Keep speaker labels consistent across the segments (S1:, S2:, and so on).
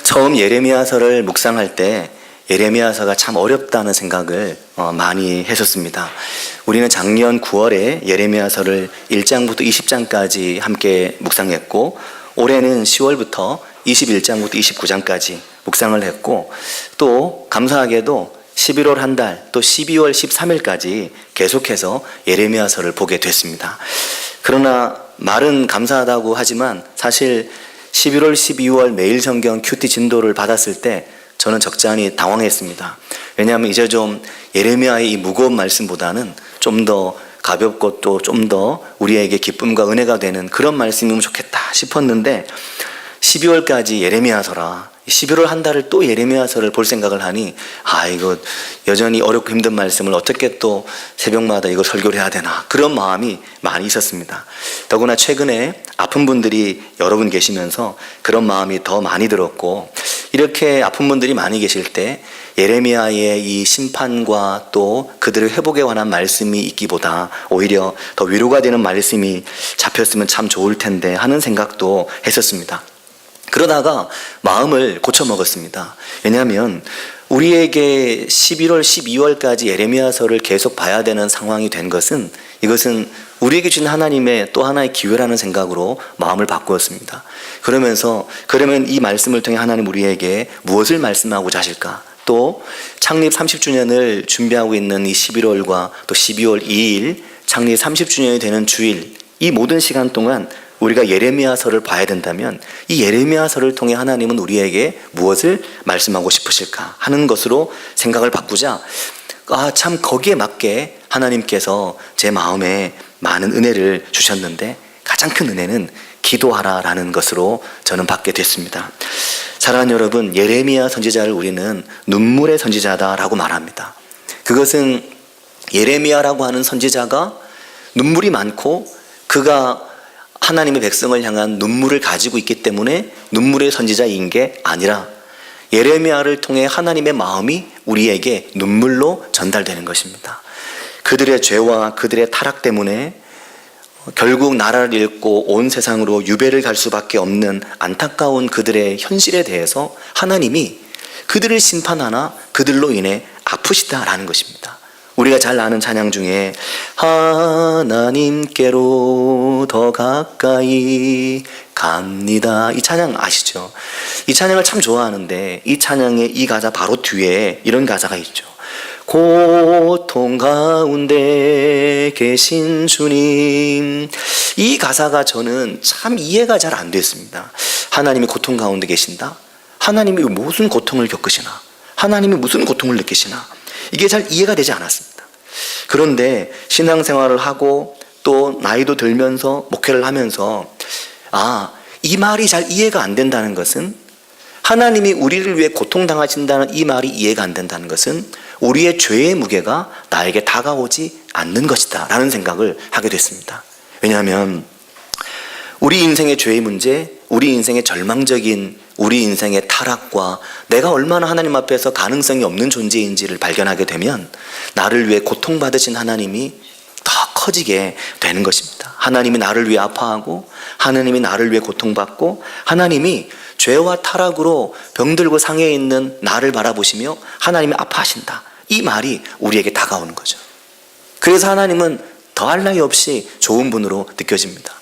S1: 처음 예레미야서를 묵상할 때 예레미야서가 참 어렵다는 생각을 많이 했었습니다. 우리는 작년 9월에 예레미야서를 1장부터 20장까지 함께 묵상했고, 올해는 10월부터 21장부터 29장까지 묵상을 했고, 또 감사하게도 11월 한 달, 또 12월 13일까지 계속해서 예레미야서를 보게 됐습니다. 그러나 말은 감사하다고 하지만 사실 11월, 12월 매일 성경 큐티 진도를 받았을 때 저는 적잖이 당황했습니다. 왜냐하면 이제 좀 예레미야의 이 무거운 말씀보다는 좀 더 가볍고 또 좀 더 우리에게 기쁨과 은혜가 되는 그런 말씀이면 좋겠다 싶었는데, 12월까지 예레미야서라, 11월 한 달을 또 예레미야서를 볼 생각을 하니 이거 여전히 어렵고 힘든 말씀을 어떻게 또 새벽마다 이거 설교를 해야 되나, 그런 마음이 많이 있었습니다. 더구나 최근에 아픈 분들이 여러 분 계시면서 그런 마음이 더 많이 들었고, 이렇게 아픈 분들이 많이 계실 때 예레미야의 이 심판과 또 그들의 회복에 관한 말씀이 있기보다 오히려 더 위로가 되는 말씀이 잡혔으면 참 좋을 텐데 하는 생각도 했었습니다. 그러다가 마음을 고쳐먹었습니다. 왜냐하면 우리에게 11월, 12월까지 예레미야서를 계속 봐야 되는 상황이 된 것은, 이것은 우리에게 주신 하나님의 또 하나의 기회라는 생각으로 마음을 바꾸었습니다. 그러면 이 말씀을 통해 하나님 우리에게 무엇을 말씀하고자 하실까? 또 창립 30주년을 준비하고 있는 이 11월과 또 12월 2일 창립 30주년이 되는 주일, 이 모든 시간 동안 우리가 예레미야서를 봐야 된다면 이 예레미야서를 통해 하나님은 우리에게 무엇을 말씀하고 싶으실까 하는 것으로 생각을 바꾸자, 참 거기에 맞게 하나님께서 제 마음에 많은 은혜를 주셨는데, 가장 큰 은혜는 기도하라라는 것으로 저는 받게 됐습니다. 사랑하는 여러분, 예레미야 선지자를 우리는 눈물의 선지자다라고 말합니다. 그것은 예레미야라고 하는 선지자가 눈물이 많고 그가 하나님의 백성을 향한 눈물을 가지고 있기 때문에 눈물의 선지자인 게 아니라, 예레미야를 통해 하나님의 마음이 우리에게 눈물로 전달되는 것입니다. 그들의 죄와 그들의 타락 때문에 결국 나라를 잃고 온 세상으로 유배를 갈 수밖에 없는 안타까운 그들의 현실에 대해서 하나님이 그들을 심판하나 그들로 인해 아프시다라는 것입니다. 우리가 잘 아는 찬양 중에 하나님께로 더 가까이 갑니다, 이 찬양 아시죠? 이 찬양을 참 좋아하는데 이 찬양의 이 가사 바로 뒤에 이런 가사가 있죠. 고통 가운데 계신 주님. 이 가사가 저는 참 이해가 잘 안 됐습니다. 하나님이 고통 가운데 계신다? 하나님이 무슨 고통을 겪으시나? 하나님이 무슨 고통을 느끼시나? 이게 잘 이해가 되지 않았습니다. 그런데 신앙생활을 하고 또 나이도 들면서 목회를 하면서 이 말이 잘 이해가 안 된다는 것은, 하나님이 우리를 위해 고통당하신다는 이 말이 이해가 안 된다는 것은 우리의 죄의 무게가 나에게 다가오지 않는 것이다 라는 생각을 하게 됐습니다. 왜냐하면 우리 인생의 죄의 문제, 우리 인생의 절망적인 우리 인생의 타락과 내가 얼마나 하나님 앞에서 가능성이 없는 존재인지를 발견하게 되면 나를 위해 고통받으신 하나님이 더 커지게 되는 것입니다. 하나님이 나를 위해 아파하고 하나님이 나를 위해 고통받고 하나님이 죄와 타락으로 병들고 상해 있는 나를 바라보시며 하나님이 아파하신다, 이 말이 우리에게 다가오는 거죠. 그래서 하나님은 더할 나위 없이 좋은 분으로 느껴집니다.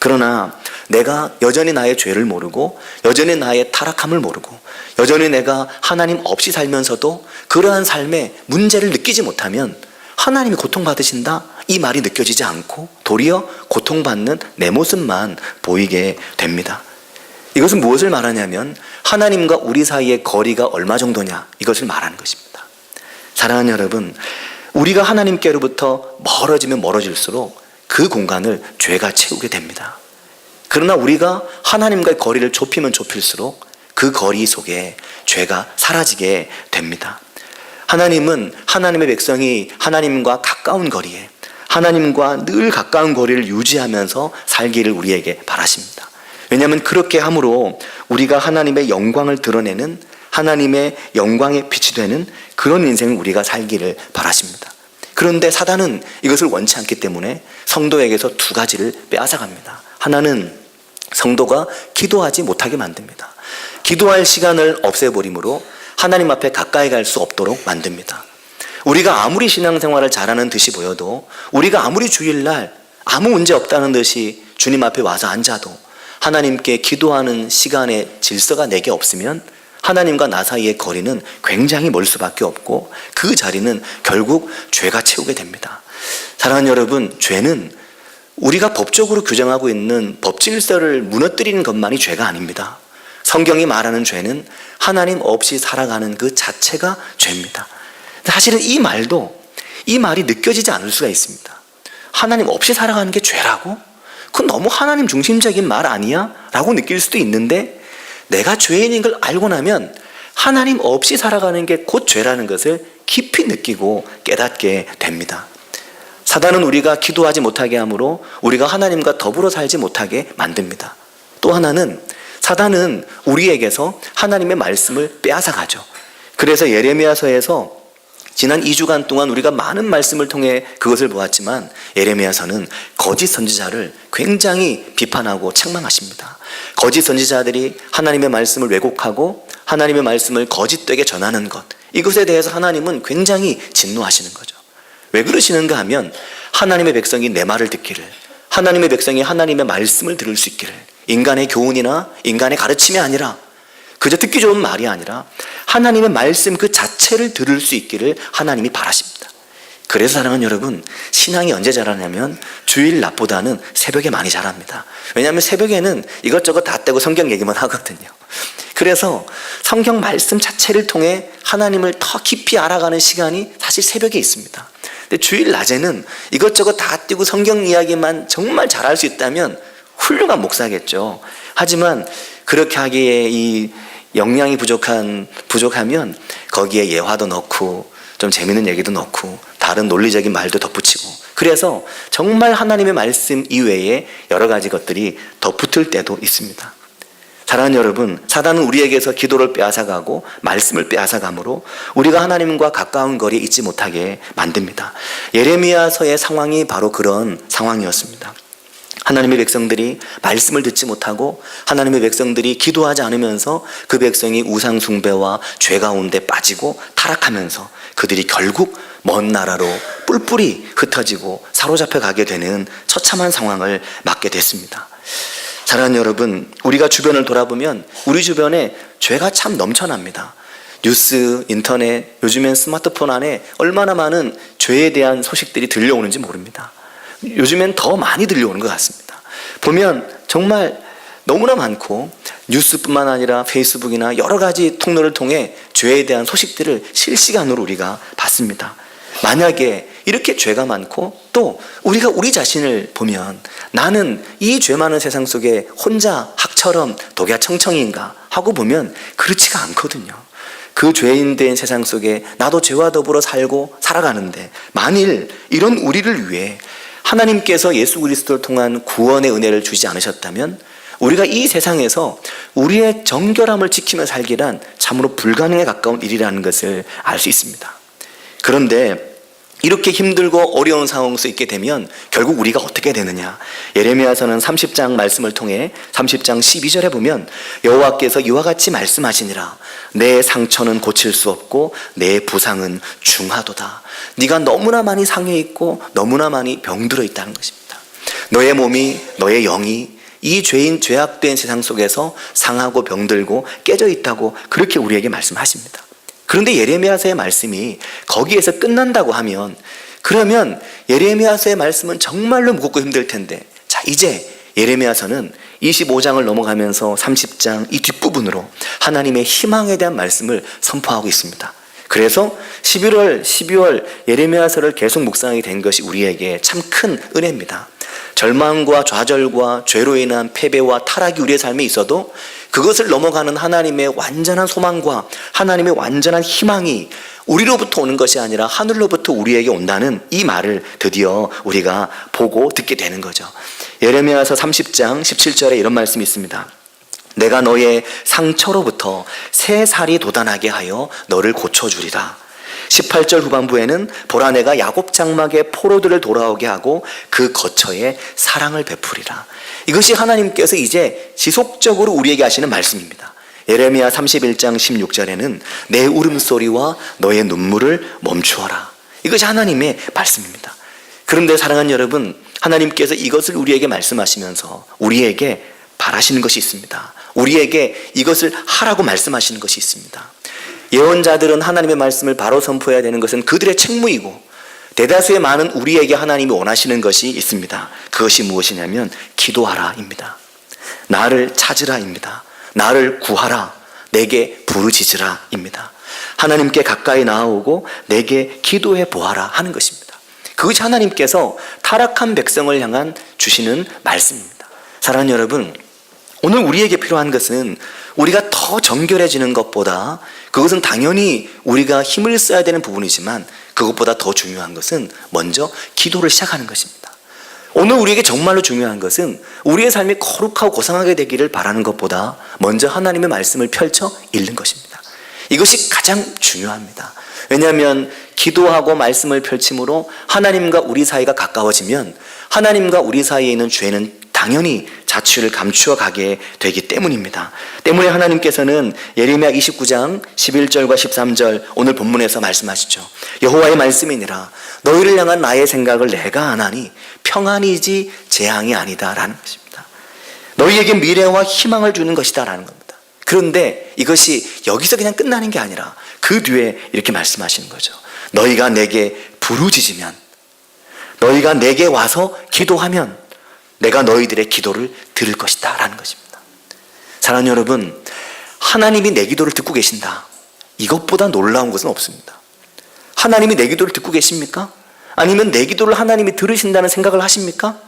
S1: 그러나 내가 여전히 나의 죄를 모르고 여전히 나의 타락함을 모르고 여전히 내가 하나님 없이 살면서도 그러한 삶의 문제를 느끼지 못하면 하나님이 고통받으신다, 이 말이 느껴지지 않고 도리어 고통받는 내 모습만 보이게 됩니다. 이것은 무엇을 말하냐면 하나님과 우리 사이의 거리가 얼마 정도냐, 이것을 말하는 것입니다. 사랑하는 여러분, 우리가 하나님께로부터 멀어지면 멀어질수록 그 공간을 죄가 채우게 됩니다. 그러나 우리가 하나님과의 거리를 좁히면 좁힐수록 그 거리 속에 죄가 사라지게 됩니다. 하나님은 하나님의 백성이 하나님과 가까운 거리에, 하나님과 늘 가까운 거리를 유지하면서 살기를 우리에게 바라십니다. 왜냐하면 그렇게 함으로 우리가 하나님의 영광을 드러내는, 하나님의 영광의 빛이 되는 그런 인생을 우리가 살기를 바라십니다. 그런데 사단은 이것을 원치 않기 때문에 성도에게서 두 가지를 빼앗아갑니다. 하나는 성도가 기도하지 못하게 만듭니다. 기도할 시간을 없애버림으로 하나님 앞에 가까이 갈 수 없도록 만듭니다. 우리가 아무리 신앙생활을 잘하는 듯이 보여도, 우리가 아무리 주일날 아무 문제 없다는 듯이 주님 앞에 와서 앉아도 하나님께 기도하는 시간의 질서가 내게 없으면 하나님과 나 사이의 거리는 굉장히 멀 수밖에 없고, 그 자리는 결국 죄가 채우게 됩니다. 사랑하는 여러분, 죄는 우리가 법적으로 규정하고 있는 법 질서를 무너뜨리는 것만이 죄가 아닙니다. 성경이 말하는 죄는 하나님 없이 살아가는 그 자체가 죄입니다. 사실은 이 말이 느껴지지 않을 수가 있습니다. 하나님 없이 살아가는 게 죄라고? 그건 너무 하나님 중심적인 말 아니야? 라고 느낄 수도 있는데, 내가 죄인인 걸 알고 나면 하나님 없이 살아가는 게 곧 죄라는 것을 깊이 느끼고 깨닫게 됩니다. 사단은 우리가 기도하지 못하게 하므로 우리가 하나님과 더불어 살지 못하게 만듭니다. 또 하나는, 사단은 우리에게서 하나님의 말씀을 빼앗아가죠. 그래서 예레미야서에서 지난 2주간 동안 우리가 많은 말씀을 통해 그것을 보았지만, 예레미야서는 거짓 선지자를 굉장히 비판하고 책망하십니다. 거짓 선지자들이 하나님의 말씀을 왜곡하고 하나님의 말씀을 거짓되게 전하는 것, 이것에 대해서 하나님은 굉장히 진노하시는 거죠. 왜 그러시는가 하면, 하나님의 백성이 내 말을 듣기를, 하나님의 백성이 하나님의 말씀을 들을 수 있기를, 인간의 교훈이나 인간의 가르침이 아니라, 그저 듣기 좋은 말이 아니라 하나님의 말씀 그 자체를 들을 수 있기를 하나님이 바라십니다. 그래서 사랑하는 여러분, 신앙이 언제 자라냐면 주일 낮보다는 새벽에 많이 자랍니다. 왜냐하면 새벽에는 이것저것 다 떼고 성경 얘기만 하거든요. 그래서 성경 말씀 자체를 통해 하나님을 더 깊이 알아가는 시간이 사실 새벽에 있습니다. 근데 주일 낮에는 이것저것 다 떼고 성경 이야기만 정말 잘할 수 있다면 훌륭한 목사겠죠. 하지만 그렇게 하기에 이 역량이 부족하면 거기에 예화도 넣고 좀 재밌는 얘기도 넣고 다른 논리적인 말도 덧붙이고, 그래서 정말 하나님의 말씀 이외에 여러 가지 것들이 덧붙을 때도 있습니다. 사랑하는 여러분, 사단은 우리에게서 기도를 빼앗아가고 말씀을 빼앗아가므로 우리가 하나님과 가까운 거리에 있지 못하게 만듭니다. 예레미야서의 상황이 바로 그런 상황이었습니다. 하나님의 백성들이 말씀을 듣지 못하고 하나님의 백성들이 기도하지 않으면서 그 백성이 우상 숭배와 죄 가운데 빠지고 타락하면서 그들이 결국 먼 나라로 뿔뿔이 흩어지고 사로잡혀 가게 되는 처참한 상황을 맞게 됐습니다. 사랑하는 여러분, 우리가 주변을 돌아보면 우리 주변에 죄가 참 넘쳐납니다. 뉴스, 인터넷, 요즘엔 스마트폰 안에 얼마나 많은 죄에 대한 소식들이 들려오는지 모릅니다. 요즘엔 더 많이 들려오는 것 같습니다. 보면 정말 너무나 많고, 뉴스뿐만 아니라 페이스북이나 여러 가지 통로를 통해 죄에 대한 소식들을 실시간으로 우리가 봤습니다. 만약에 이렇게 죄가 많고 또 우리가 우리 자신을 보면, 나는 이 죄 많은 세상 속에 혼자 학처럼 독야청청인가 하고 보면 그렇지가 않거든요. 그 죄인된 세상 속에 나도 죄와 더불어 살고 살아가는데, 만일 이런 우리를 위해 하나님께서 예수 그리스도를 통한 구원의 은혜를 주지 않으셨다면 우리가 이 세상에서 우리의 정결함을 지키며 살기란 참으로 불가능에 가까운 일이라는 것을 알 수 있습니다. 그런데 이렇게 힘들고 어려운 상황 속에 있게 되면 결국 우리가 어떻게 되느냐? 예레미야서는 30장 말씀을 통해 30장 12절에 보면, 여호와께서 이와 같이 말씀하시니라. 내 상처는 고칠 수 없고 내 부상은 중하도다. 네가 너무나 많이 상해 있고 너무나 많이 병들어 있다는 것입니다. 너의 몸이, 너의 영이 이 죄악된 세상 속에서 상하고 병들고 깨져 있다고 그렇게 우리에게 말씀하십니다. 그런데 예레미야서의 말씀이 거기에서 끝난다고 하면, 그러면 예레미야서의 말씀은 정말로 무겁고 힘들 텐데, 자, 이제 예레미야서는 25장을 넘어가면서 30장 이 뒷부분으로 하나님의 희망에 대한 말씀을 선포하고 있습니다. 그래서 11월, 12월 예레미야서를 계속 묵상하게 된 것이 우리에게 참 큰 은혜입니다. 절망과 좌절과 죄로 인한 패배와 타락이 우리의 삶에 있어도 그것을 넘어가는 하나님의 완전한 소망과 하나님의 완전한 희망이 우리로부터 오는 것이 아니라 하늘로부터 우리에게 온다는 이 말을 드디어 우리가 보고 듣게 되는 거죠. 예레미야서 30장 17절에 이런 말씀이 있습니다. 내가 너의 상처로부터 새 살이 돋아나게 하여 너를 고쳐주리라. 18절 후반부에는 보라, 내가 야곱 장막의 포로들을 돌아오게 하고 그 거처에 사랑을 베푸리라. 이것이 하나님께서 이제 지속적으로 우리에게 하시는 말씀입니다. 예레미야 31장 16절에는 내 울음소리와 너의 눈물을 멈추어라. 이것이 하나님의 말씀입니다. 그런데 사랑하는 여러분, 하나님께서 이것을 우리에게 말씀하시면서 우리에게 바라시는 것이 있습니다. 우리에게 이것을 하라고 말씀하시는 것이 있습니다. 예언자들은 하나님의 말씀을 바로 선포해야 되는 것은 그들의 책무이고, 대다수의 많은 우리에게 하나님이 원하시는 것이 있습니다. 그것이 무엇이냐면 기도하라입니다. 나를 찾으라입니다. 나를 구하라, 내게 부르짖으라입니다. 하나님께 가까이 나아오고 내게 기도해 보아라 하는 것입니다. 그것이 하나님께서 타락한 백성을 향한 주시는 말씀입니다. 사랑하는 여러분, 오늘 우리에게 필요한 것은 우리가 더 정결해지는 것보다, 그것은 당연히 우리가 힘을 써야 되는 부분이지만 그것보다 더 중요한 것은 먼저 기도를 시작하는 것입니다. 오늘 우리에게 정말로 중요한 것은 우리의 삶이 거룩하고 고상하게 되기를 바라는 것보다 먼저 하나님의 말씀을 펼쳐 읽는 것입니다. 이것이 가장 중요합니다. 왜냐하면 기도하고 말씀을 펼침으로 하나님과 우리 사이가 가까워지면 하나님과 우리 사이에 있는 죄는 당연히 자취를 감추어 가게 되기 때문입니다. 때문에 하나님께서는 예레미야 29장 11절과 13절 오늘 본문에서 말씀하시죠. 여호와의 말씀이니라 너희를 향한 나의 생각을 내가 아나니 평안이지 재앙이 아니다 라는 것입니다. 너희에게 미래와 희망을 주는 것이다 라는 겁니다. 그런데 이것이 여기서 그냥 끝나는 게 아니라 그 뒤에 이렇게 말씀하시는 거죠. 너희가 내게 부르짖으면, 너희가 내게 와서 기도하면 내가 너희들의 기도를 들을 것이다 라는 것입니다. 사랑하는 여러분, 하나님이 내 기도를 듣고 계신다, 이것보다 놀라운 것은 없습니다. 하나님이 내 기도를 듣고 계십니까? 아니면 내 기도를 하나님이 들으신다는 생각을 하십니까?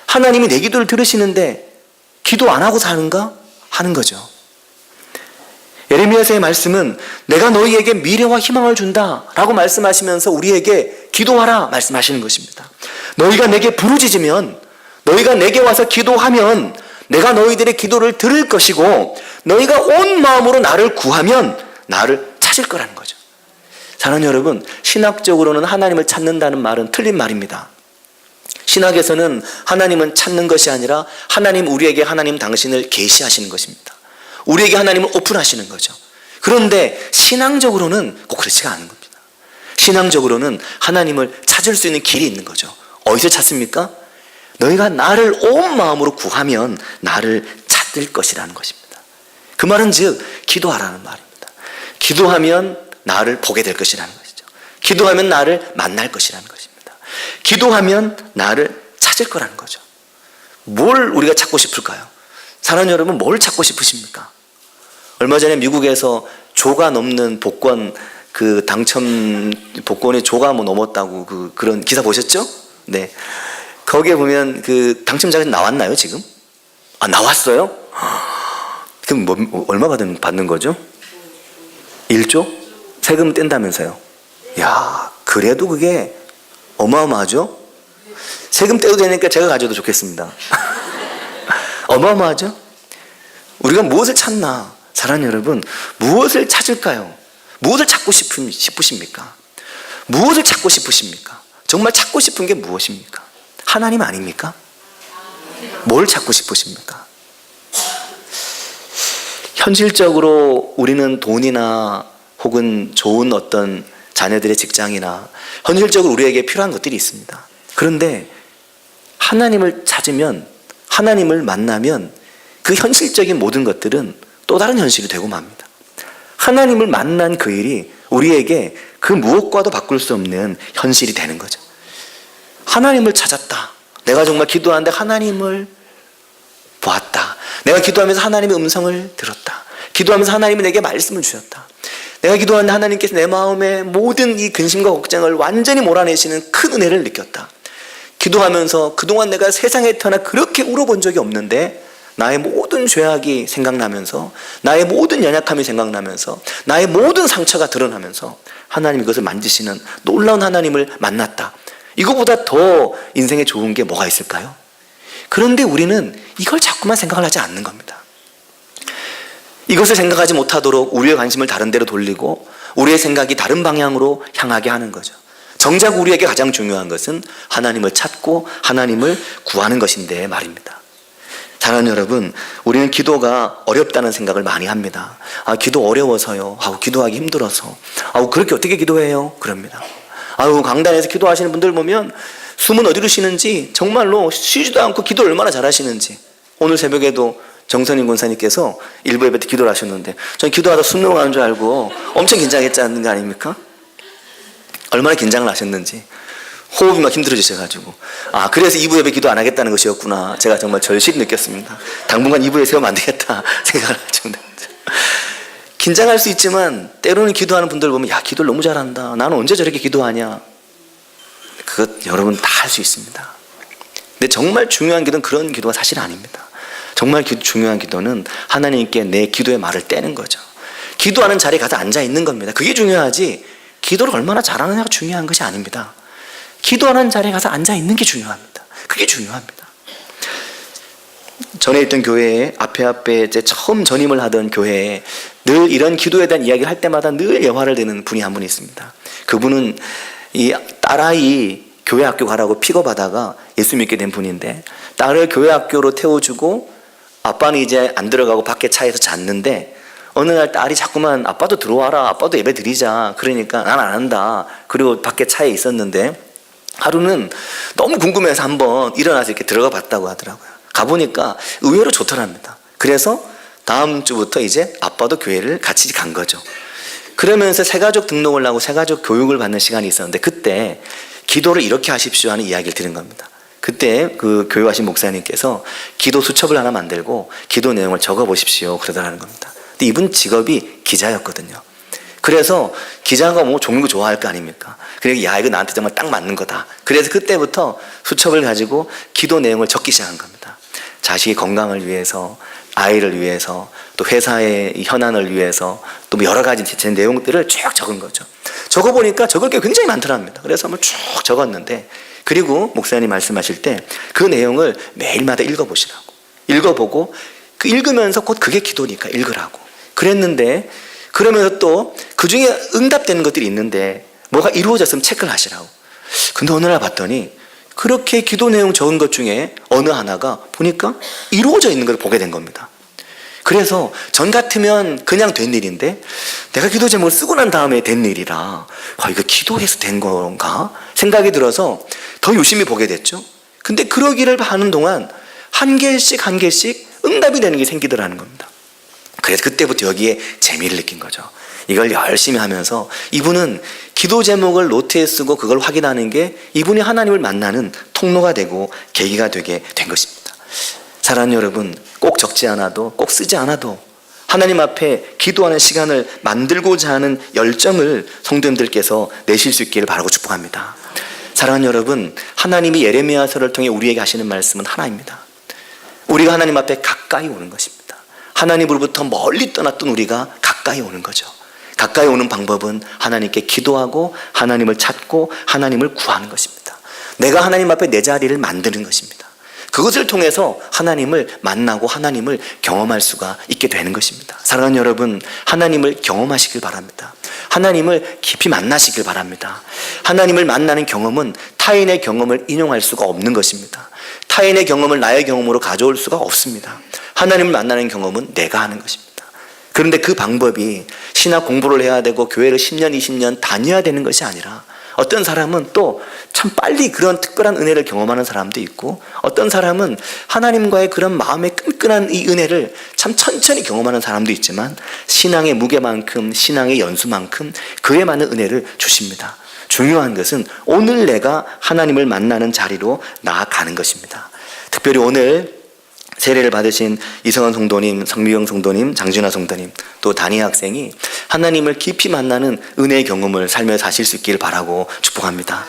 S1: 하나님이 내 기도를 들으시는데 기도 안 하고 사는가? 하는 거죠. 예레미야서의 말씀은 내가 너희에게 미래와 희망을 준다 라고 말씀하시면서 우리에게 기도하라 말씀하시는 것입니다. 너희가 내게 부르짖으면, 너희가 내게 와서 기도하면 내가 너희들의 기도를 들을 것이고, 너희가 온 마음으로 나를 구하면 나를 찾을 거라는 거죠. 사랑하는 여러분, 신학적으로는 하나님을 찾는다는 말은 틀린 말입니다. 신학에서는 하나님은 찾는 것이 아니라 하나님, 우리에게 하나님 당신을 계시하시는 것입니다. 우리에게 하나님을 오픈하시는 거죠. 그런데 신앙적으로는 꼭 그렇지가 않은 겁니다. 신앙적으로는 하나님을 찾을 수 있는 길이 있는 거죠. 어디서 찾습니까? 너희가 나를 온 마음으로 구하면 나를 찾을 것이라는 것입니다. 그 말은 즉 기도하라는 말입니다. 기도하면 나를 보게 될 것이라는 것이죠. 기도하면 나를 만날 것이라는 것입니다. 기도하면 나를 찾을 거라는 거죠. 뭘 우리가 찾고 싶을까요? 사랑하는 여러분, 뭘 찾고 싶으십니까? 얼마 전에 미국에서 조가 넘는 복권, 그 당첨 복권의 조가 뭐 넘었다고 그런 기사 보셨죠? 네. 거기에 보면 그 당첨자가 나왔나요, 지금? 아, 나왔어요? 그럼 얼마 받는 거죠? 1조? 세금 뗀다면서요? 야, 그래도 그게 어마어마하죠? 세금 떼도 되니까 제가 가져도 좋겠습니다. 어마어마하죠? 우리가 무엇을 찾나? 사랑하는 여러분, 무엇을 찾을까요? 무엇을 찾고 싶으십니까? 무엇을 찾고 싶으십니까? 정말 찾고 싶은 게 무엇입니까? 하나님 아닙니까? 뭘 찾고 싶으십니까? 현실적으로 우리는 돈이나 혹은 좋은 어떤 자녀들의 직장이나 현실적으로 우리에게 필요한 것들이 있습니다. 그런데 하나님을 찾으면, 하나님을 만나면 그 현실적인 모든 것들은 또 다른 현실이 되고 맙니다. 하나님을 만난 그 일이 우리에게 그 무엇과도 바꿀 수 없는 현실이 되는 거죠. 하나님을 찾았다. 내가 정말 기도하는데 하나님을 보았다. 내가 기도하면서 하나님의 음성을 들었다. 기도하면서 하나님이 내게 말씀을 주셨다. 내가 기도하는데 하나님께서 내 마음의 모든 이 근심과 걱정을 완전히 몰아내시는 큰 은혜를 느꼈다. 기도하면서 그동안 내가 세상에 태어나 그렇게 울어본 적이 없는데 나의 모든 죄악이 생각나면서, 나의 모든 연약함이 생각나면서, 나의 모든 상처가 드러나면서 하나님 이것을 만지시는 놀라운 하나님을 만났다. 이거보다 더 인생에 좋은 게 뭐가 있을까요? 그런데 우리는 이걸 자꾸만 생각을 하지 않는 겁니다. 이것을 생각하지 못하도록 우리의 관심을 다른 데로 돌리고 우리의 생각이 다른 방향으로 향하게 하는 거죠. 정작 우리에게 가장 중요한 것은 하나님을 찾고 하나님을 구하는 것인데 말입니다. 사랑하는 여러분, 우리는 기도가 어렵다는 생각을 많이 합니다. 아, 기도 어려워서요. 아우, 기도하기 힘들어서. 아우, 그렇게 어떻게 기도해요? 그럽니다. 아우, 강단에서 기도하시는 분들 보면 숨은 어디로 쉬는지 정말로 쉬지도 않고 기도를 얼마나 잘하시는지. 오늘 새벽에도 정선인 권사님께서 일부 예배 때 기도를 하셨는데 전 기도하다 숨 넘어가는 줄 알고 엄청 긴장했다는 거 아닙니까? 얼마나 긴장을 하셨는지. 호흡이 막 힘들어지셔가지고, 아, 그래서 2부 예배 기도 안 하겠다는 것이었구나. 제가 정말 절실히 느꼈습니다. 당분간 2부에 세우면 안 되겠다 생각을 하죠. 긴장할 수 있지만 때로는 기도하는 분들 보면, 야, 기도를 너무 잘한다. 나는 언제 저렇게 기도하냐. 그것 여러분 다 할 수 있습니다. 근데 정말 중요한 기도는 그런 기도가 사실 아닙니다. 정말 중요한 기도는 하나님께 내 기도의 말을 떼는 거죠. 기도하는 자리에 가서 앉아 있는 겁니다. 그게 중요하지 기도를 얼마나 잘하느냐가 중요한 것이 아닙니다. 기도하는 자리에 가서 앉아 있는 게 중요합니다. 그게 중요합니다. 전에 있던 교회에 앞에 이제 처음 전임을 하던 교회에 늘 이런 기도에 대한 이야기를 할 때마다 늘 예화를 드는 분이 한 분 있습니다. 그분은 이 딸아이 교회 학교 가라고 픽업하다가 예수 믿게 된 분인데, 딸을 교회 학교로 태워주고 아빠는 이제 안 들어가고 밖에 차에서 잤는데, 어느 날 딸이 자꾸만 아빠도 들어와라, 아빠도 예배 드리자. 그러니까 난 안 한다. 그리고 밖에 차에 있었는데 하루는 너무 궁금해서 한번 일어나서 이렇게 들어가 봤다고 하더라고요. 가보니까 의외로 좋더랍니다. 그래서 다음 주부터 이제 아빠도 교회를 같이 간 거죠. 그러면서 새가족 등록을 하고 새가족 교육을 받는 시간이 있었는데, 그때 기도를 이렇게 하십시오 하는 이야기를 들은 겁니다. 그때 그 교육하신 목사님께서 기도 수첩을 하나 만들고 기도 내용을 적어 보십시오 그러더라는 겁니다. 근데 이분 직업이 기자였거든요. 그래서 기자가 뭐 종는 거 좋아할 거 아닙니까? 그래서 야, 이거 나한테 정말 딱 맞는 거다. 그래서 그때부터 수첩을 가지고 기도 내용을 적기 시작한 겁니다. 자식의 건강을 위해서, 아이를 위해서, 또 회사의 현안을 위해서, 또 여러 가지 제 내용들을 쭉 적은 거죠. 적어보니까 적을 게 굉장히 많더랍니다. 그래서 한번 쭉 적었는데, 그리고 목사님 말씀하실 때 그 내용을 매일마다 읽어보시라고. 읽어보고 그 읽으면서 곧 그게 기도니까 읽으라고 그랬는데, 그러면서 또 그 중에 응답되는 것들이 있는데 뭐가 이루어졌으면 체크를 하시라고. 근데 어느 날 봤더니 그렇게 기도 내용 적은 것 중에 어느 하나가 보니까 이루어져 있는 걸 보게 된 겁니다. 그래서 전 같으면 그냥 된 일인데 내가 기도 제목을 쓰고 난 다음에 된 일이라, 이거 기도해서 된 건가 생각이 들어서 더 유심히 보게 됐죠. 근데 그러기를 하는 동안 한 개씩 응답이 되는 게 생기더라는 겁니다. 그래서 그때부터 여기에 재미를 느낀 거죠. 이걸 열심히 하면서 이분은 기도 제목을 노트에 쓰고 그걸 확인하는 게 이분이 하나님을 만나는 통로가 되고 계기가 되게 된 것입니다. 사랑하는 여러분, 꼭 적지 않아도, 꼭 쓰지 않아도 하나님 앞에 기도하는 시간을 만들고자 하는 열정을 성도님들께서 내실 수 있기를 바라고 축복합니다. 사랑하는 여러분, 하나님이 예레미야서를 통해 우리에게 하시는 말씀은 하나입니다. 우리가 하나님 앞에 가까이 오는 것입니다. 하나님으로부터 멀리 떠났던 우리가 가까이 오는 거죠. 가까이 오는 방법은 하나님께 기도하고 하나님을 찾고 하나님을 구하는 것입니다. 내가 하나님 앞에 내 자리를 만드는 것입니다. 그것을 통해서 하나님을 만나고 하나님을 경험할 수가 있게 되는 것입니다. 사랑하는 여러분, 하나님을 경험하시길 바랍니다. 하나님을 깊이 만나시길 바랍니다. 하나님을 만나는 경험은 타인의 경험을 인용할 수가 없는 것입니다. 타인의 경험을 나의 경험으로 가져올 수가 없습니다. 하나님을 만나는 경험은 내가 하는 것입니다. 그런데 그 방법이 신학 공부를 해야 되고 교회를 10년, 20년 다녀야 되는 것이 아니라, 어떤 사람은 또 참 빨리 그런 특별한 은혜를 경험하는 사람도 있고, 어떤 사람은 하나님과의 그런 마음의 끈끈한 이 은혜를 참 천천히 경험하는 사람도 있지만, 신앙의 무게만큼, 신앙의 연수만큼 그에 맞는 은혜를 주십니다. 중요한 것은 오늘 내가 하나님을 만나는 자리로 나아가는 것입니다. 특별히 오늘 세례를 받으신 이성원 성도님, 성미경 성도님, 장준하 성도님, 또 다니 학생이 하나님을 깊이 만나는 은혜의 경험을 살면서 하실 수 있기를 바라고 축복합니다.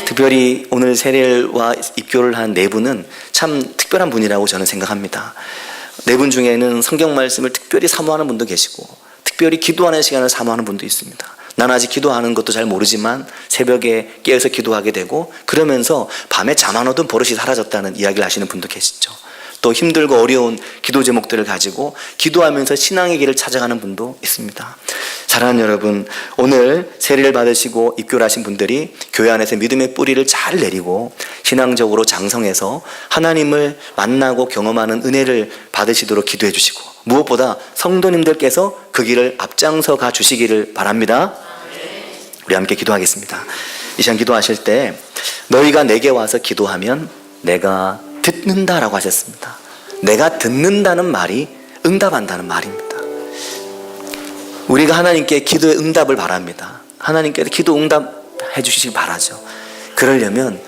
S1: 특별히 오늘 세례와 입교를 한 네 분은 참 특별한 분이라고 저는 생각합니다. 네 분 중에는 성경 말씀을 특별히 사모하는 분도 계시고, 특별히 기도하는 시간을 사모하는 분도 있습니다. 난 아직 기도하는 것도 잘 모르지만 새벽에 깨어서 기도하게 되고, 그러면서 밤에 잠 안 오던 버릇이 사라졌다는 이야기를 하시는 분도 계시죠. 또 힘들고 어려운 기도 제목들을 가지고 기도하면서 신앙의 길을 찾아가는 분도 있습니다. 사랑하는 여러분, 오늘 세례를 받으시고 입교를 하신 분들이 교회 안에서 믿음의 뿌리를 잘 내리고 신앙적으로 장성해서 하나님을 만나고 경험하는 은혜를 받으시도록 기도해 주시고, 무엇보다 성도님들께서 그 길을 앞장서 가 주시기를 바랍니다. 우리 함께 기도하겠습니다. 이 시간 기도하실 때 너희가 내게 와서 기도하면 내가 듣는다라고 하셨습니다. 내가 듣는다는 말이 응답한다는 말입니다. 우리가 하나님께 기도의 응답을 바랍니다. 하나님께서 기도 응답해 주시길 바라죠. 그러려면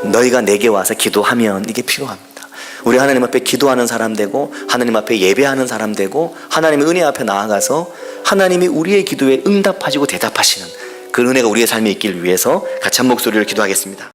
S1: 너희가 내게 와서 기도하면 이게 필요합니다. 우리 하나님 앞에 기도하는 사람 되고 하나님 앞에 예배하는 사람 되고 하나님의 은혜 앞에 나아가서 하나님이 우리의 기도에 응답하시고 대답하시는 그 은혜가 우리의 삶에 있기를 위해서 같이 한 목소리를 기도하겠습니다.